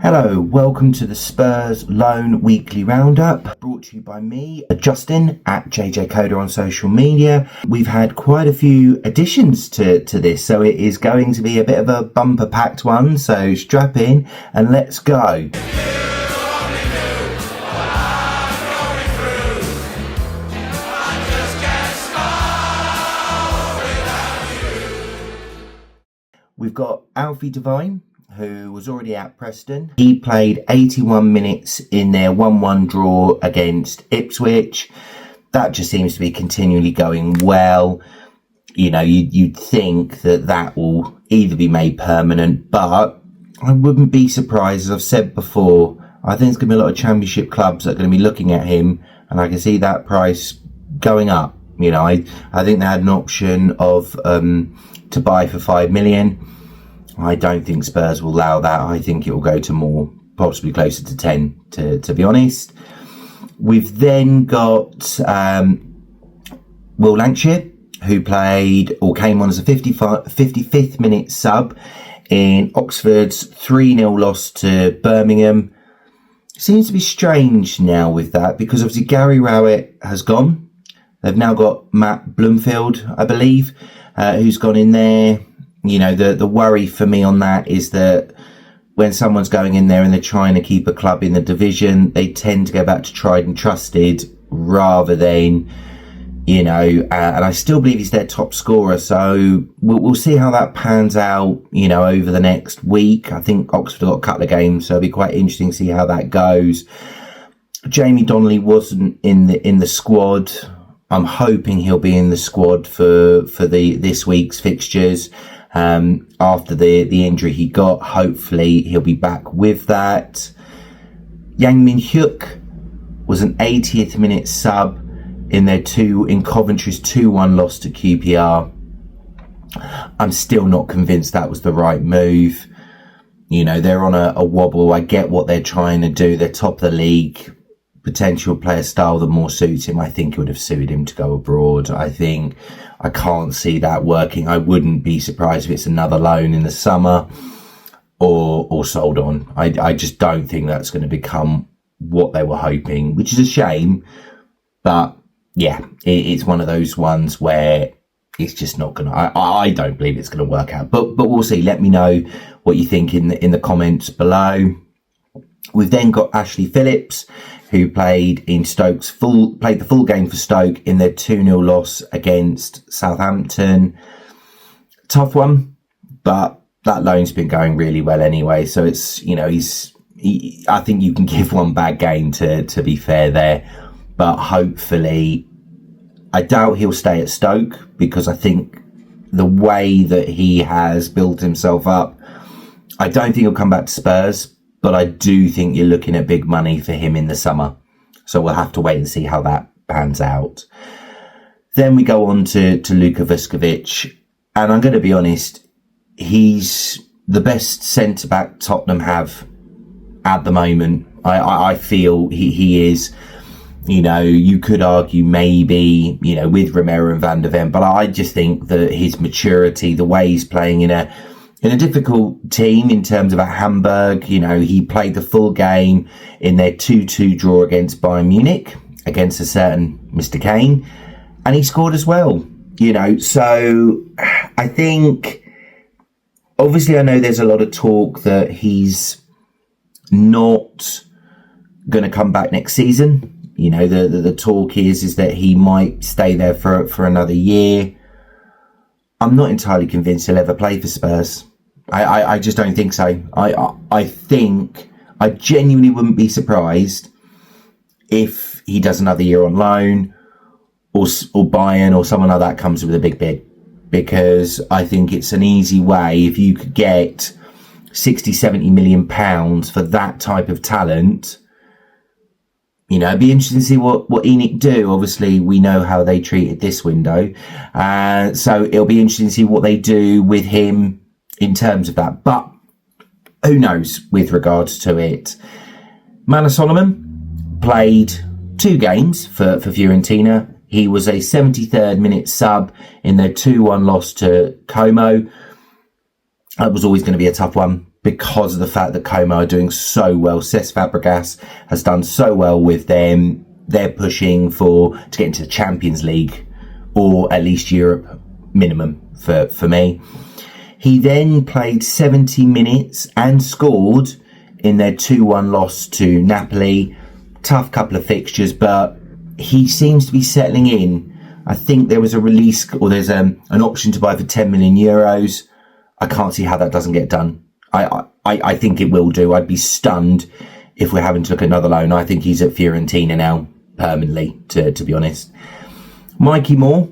Hello, welcome to the Spurs Loan Weekly Roundup, brought to you by me, Justin, at JJ Coder on social media. We've had quite a few additions to this, so it is going to be a bit of a bumper-packed one, so strap in and let's go. We've got Alfie Devine, who was already at Preston. He played 81 minutes in their 1-1 draw against Ipswich. That just seems to be continually going well. You know, you'd think that will either be made permanent, but I wouldn't be surprised, as I've said before. I think there's going to be a lot of championship clubs that are going to be looking at him, and I can see that price going up. You know, I think they had an option of to buy for 5 million. I don't think Spurs will allow that. I think it will go to more, possibly closer to 10, to be honest. We've then got Will Lancashire, who played or came on as a 55th minute sub in Oxford's 3-0 loss to Birmingham. Seems to be strange now with that, because obviously Gary Rowett has gone. They've now got Matt Bloomfield, I believe, who's gone in there. You know, the worry for me on that is that when someone's going in there and they're trying to keep a club in the division, they tend to go back to tried and trusted rather than, you know, and I still believe he's their top scorer. So we'll see how that pans out, you know, over the next week. I think Oxford have got a couple of games, so it'll be quite interesting to see how that goes. Jamie Donnelly wasn't in the squad. I'm hoping he'll be in the squad for this week's fixtures. After the injury he got, hopefully he'll be back with that. Yang Min Hyuk was an 80th minute sub in Coventry's 2-1 loss to QPR. I'm still not convinced that was the right move. You know, they're on a wobble. I get what they're trying to do. They're top of the league. Potential player style that more suits him. I think it would have suited him to go abroad. I can't see that working. I wouldn't be surprised if it's another loan in the summer or sold on. I just don't think that's going to become what they were hoping, which is a shame. But yeah, it's one of those ones where it's just not going to, I don't believe it's going to work out, but we'll see. Let me know what you think in the comments below. We've then got Ashley Phillips, who played the full game for Stoke in their 2-0 loss against Southampton. Tough one, but that loan's been going really well anyway. So it's, you know, I think you can give one bad game to be fair there. But hopefully, I doubt he'll stay at Stoke, because I think the way that he has built himself up, I don't think he'll come back to Spurs. But I do think you're looking at big money for him in the summer. So we'll have to wait and see how that pans out. Then we go on to Luka Vuskovic. And I'm going to be honest, he's the best centre-back Tottenham have at the moment. I feel he is. You know, you could argue maybe, you know, with Romero and Van de Ven. But I just think that his maturity, the way he's playing in a difficult team in terms of at Hamburg, you know, he played the full game in their 2-2 draw against Bayern Munich, against a certain Mr. Kane, and he scored as well, you know. So I think, obviously I know there's a lot of talk that he's not going to come back next season. You know, the talk is that he might stay there for another year. I'm not entirely convinced he'll ever play for Spurs. I just don't think so. I think I genuinely wouldn't be surprised if he does another year on loan, or Bayern or someone like that comes with a big bid, because I think it's an easy way. If you could get 60-70 million pounds for that type of talent, you know, it'd be interesting to see what ENIC do. Obviously, we know how they treated this window, so it'll be interesting to see what they do with him in terms of that. But who knows with regards to it. Manor Solomon played 2 games for Fiorentina. He was a 73rd minute sub in their 2-1 loss to Como. That was always going to be a tough one. because of the fact that Como are doing so well. Cesc Fabregas has done so well with them. They're pushing to get into the Champions League, or at least Europe minimum for me. He then played 70 minutes and scored in their 2-1 loss to Napoli. Tough couple of fixtures, but he seems to be settling in. I think there was a release, or there's an option to buy for 10 million euros. I can't see how that doesn't get done. I think it will do. I'd be stunned if we're having to look at another loan. I think he's at Fiorentina now, permanently, to be honest. Mikey Moore,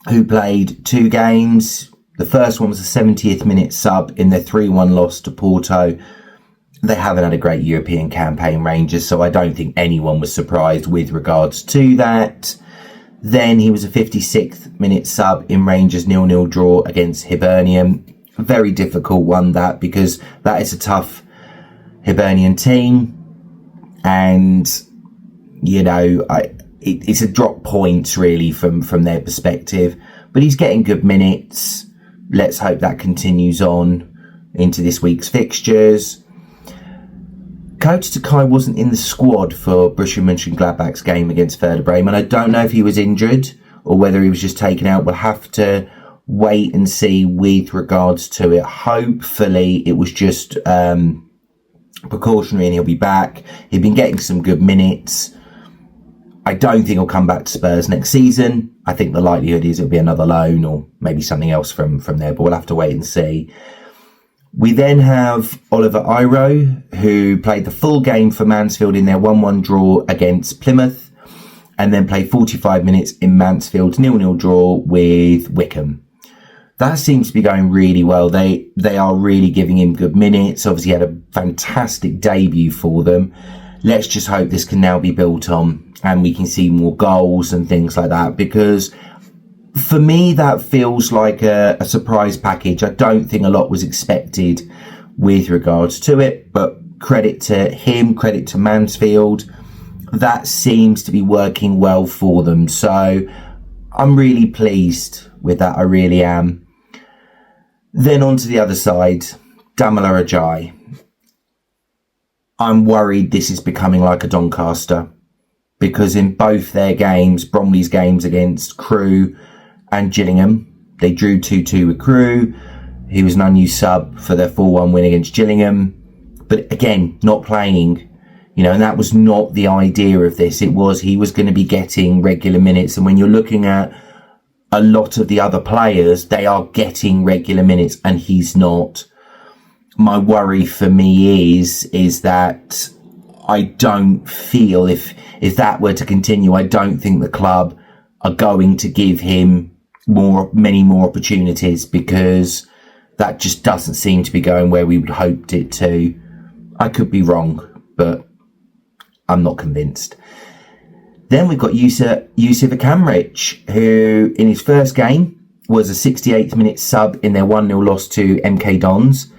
who played 2 games. The first one was a 70th minute sub in their 3-1 loss to Porto. They haven't had a great European campaign, Rangers, so I don't think anyone was surprised with regards to that. Then he was a 56th minute sub in Rangers' 0-0 draw against Hibernian. A very difficult one, that, because that is a tough Hibernian team. And, you know, it's a drop points, really, from their perspective. But he's getting good minutes. Let's hope that continues on into this week's fixtures. Coach Takai wasn't in the squad for Borussia Mönchengladbach's game against Werder Bremen. I don't know if he was injured or whether he was just taken out. We'll have to wait and see with regards to it. Hopefully it was just precautionary and he'll be back. He'd been getting some good minutes. I don't think he'll come back to Spurs next season. I think the likelihood is it'll be another loan or maybe something else from there, but we'll have to wait and see. We then have Oliver Iro, who played the full game for Mansfield in their 1-1 draw against Plymouth, and then played 45 minutes in Mansfield's 0-0 draw with Wickham. That seems to be going really well. They are really giving him good minutes. Obviously, he had a fantastic debut for them. Let's just hope this can now be built on and we can see more goals and things like that, because for me, that feels like a surprise package. I don't think a lot was expected with regards to it, but credit to him, credit to Mansfield. That seems to be working well for them. So I'm really pleased with that. I really am. Then on to the other side, Damola Ajay. I'm worried this is becoming like a Doncaster, because in both their games, Bromley's games against Crewe and Gillingham, they drew 2-2 with Crewe. He was an unused sub for their 4-1 win against Gillingham. But again, not playing, you know, and that was not the idea of this. It was he was going to be getting regular minutes. And when you're looking at a lot of the other players, they are getting regular minutes and he's not. My worry for me is that I don't feel if that were to continue, I don't think the club are going to give him many more opportunities, because that just doesn't seem to be going where we would hoped it to. I could be wrong, but I'm not convinced. Then we've got Yusuf Akamrich, who in his first game was a 68th minute sub in their 1-0 loss to MK Dons.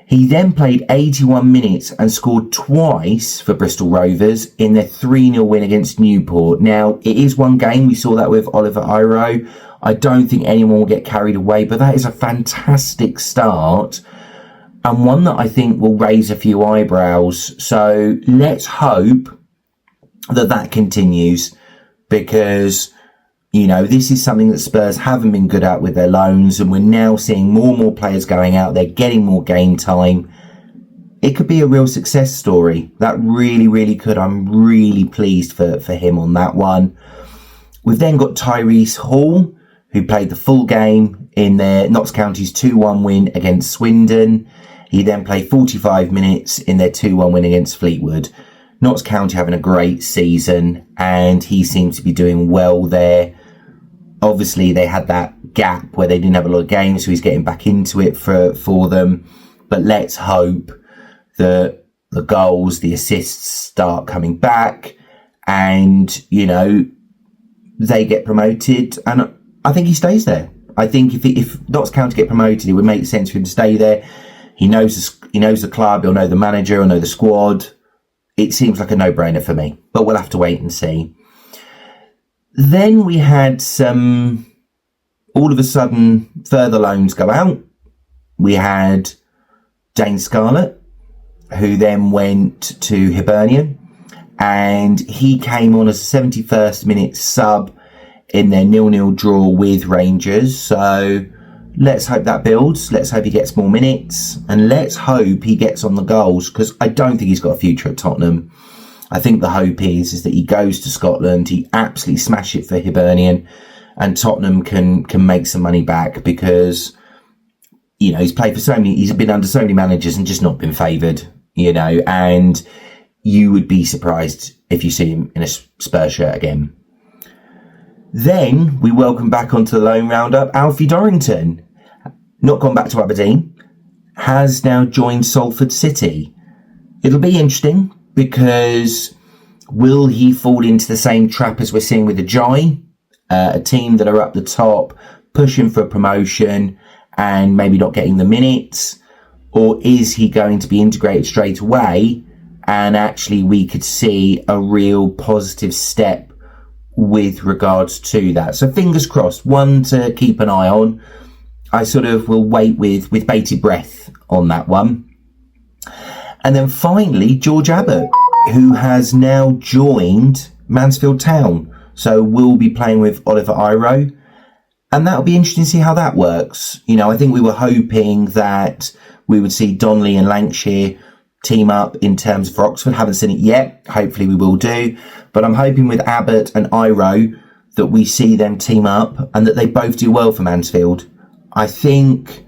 He then played 81 minutes and scored twice for Bristol Rovers in their 3-0 win against Newport. Now, it is one game. We saw that with Oliver Iro. I don't think anyone will get carried away, but that is a fantastic start and one that I think will raise a few eyebrows. So let's hope that continues, because, you know, this is something that Spurs haven't been good at with their loans, and we're now seeing more and more players going out there, getting more game time. It could be a real success story. That really, really could. I'm really pleased for him on that one. We've then got Tyrese Hall, who played the full game in their Notts County's 2-1 win against Swindon. He then played 45 minutes in their 2-1 win against Fleetwood. Notts County having a great season, and he seems to be doing well there. Obviously, they had that gap where they didn't have a lot of games, so he's getting back into it for them. But let's hope that the goals, the assists start coming back, and, you know, they get promoted. And I think he stays there. I think if Notts County get promoted, it would make sense for him to stay there. He knows the club, he'll know the manager, he'll know the squad. It seems like a no-brainer for me, but we'll have to wait and see. Then we had some, all of a sudden, further loans go out. We had Dane Scarlett, who then went to Hibernian, and he came on as a 71st minute sub in their 0-0 draw with Rangers. So let's hope that builds. Let's hope he gets more minutes, and let's hope he gets on the goals, because I don't think he's got a future at Tottenham. I think the hope is that he goes to Scotland, he absolutely smash it for Hibernian, and Tottenham can make some money back, because, you know, he's been under so many managers and just not been favoured, you know, and you would be surprised if you see him in a Spurs shirt again. Then we welcome back onto the loan roundup Alfie Dorrington, not gone back to Aberdeen, has now joined Salford City. It'll be interesting, because will he fall into the same trap as we're seeing with Ajayi, a team that are up the top, pushing for promotion and maybe not getting the minutes? Or is he going to be integrated straight away, and actually we could see a real positive step with regards to that? So fingers crossed, one to keep an eye on. I sort of will wait with bated breath on that one. And then finally, George Abbott, who has now joined Mansfield Town. So we'll be playing with Oliver Iro. And that'll be interesting to see how that works. You know, I think we were hoping that we would see Donnelly and Lancashire team up in terms for Oxford. Haven't seen it yet. Hopefully we will do. But I'm hoping with Abbott and Iro that we see them team up and that they both do well for Mansfield. I think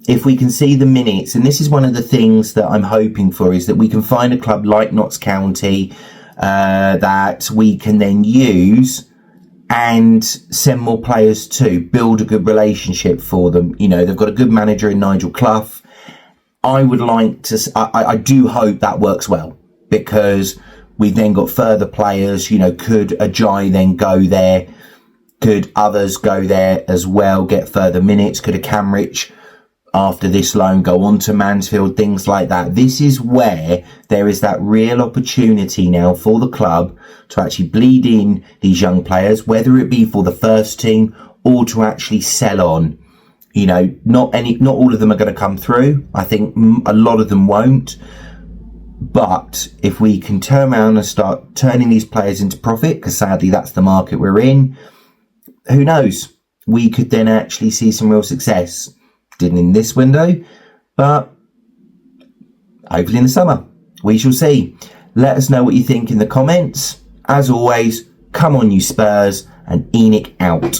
if we can see the minutes, and this is one of the things that I'm hoping for, is that we can find a club like Notts County that we can then use and send more players to, build a good relationship for them. You know, they've got a good manager in Nigel Clough. I would like to, I do hope that works well, because we've then got further players. You know, could Ajayi then go there? Could others go there as well, get further minutes? Could a Camrich, after this loan, go on to Mansfield? Things like that. This is where there is that real opportunity now for the club to actually bleed in these young players, whether it be for the first team or to actually sell on. You know, not all of them are going to come through. I think a lot of them won't. But if we can turn around and start turning these players into profit, because sadly that's the market we're in, who knows? We could then actually see some real success. Didn't in this window, but hopefully in the summer. We shall see. Let us know what you think in the comments. As always, come on you Spurs, and Enoch out.